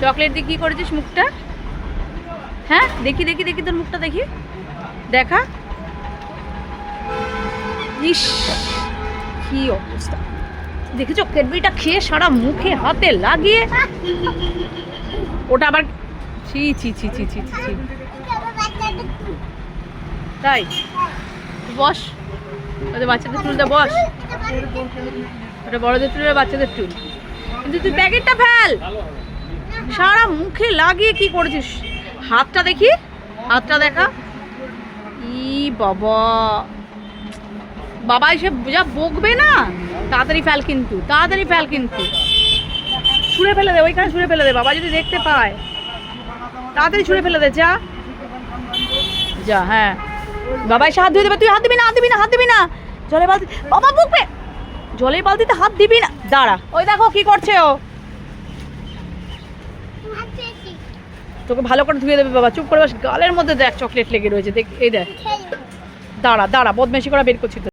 Chocolate দিয়ে কি করেছিস মুখটা? হ্যাঁ দেখি দেখি দেখি তোর মুখটা দেখি, দেখা। ইস কি অবস্থা দেখেছো, ক্যাডবেরিটা খেয়ে সারা মুখে হাতে লাগিয়ে। ওটা আবার ছি ছি ছি ছি ছি ছি। তাই বস, ওদের বাচ্চাদের চুলটা বস, ওটা বড়দের চুল আর বাচ্চাদের চুল। কিন্তু তুই প্যাকেটটা ফেল, সারা মুখে লাগিয়ে কি করেছিস? হাতটা দেখি, হাতটা দেখা। ই বাবা, বাবা এসে যা বকবে না, তাড়াতাড়ি ফেল কিন্তু, তাড়াতাড়ি ফেল কিন্তু, ছুঁড়ে ফেলে দে, ওইখানে ছুঁড়ে ফেলে দে, বাবা যদি দেখতে পায়। তাড়াতাড়ি ছুঁড়ে ফেলে দে, যা যা। হ্যাঁ বাবা এসে হাত ধুয়ে দেবে, তুই হাত দিবি না, হাত দিবি না, হাত দিবি না। জলের বালতি, বাবা বকবে, জলের বালতিতে হাত দিবি না। দাঁড়া, ওই দেখো কি করছে ও, তোকে ভালো করে ধুয়ে দেবে বাবা, চুপ করে বস। গালের মধ্যে দেখ চকলেট লেগে রয়েছে, দেখ এই দেখ। দাঁড়া দাঁড়া, বদমাইশি করা বের করছি তো।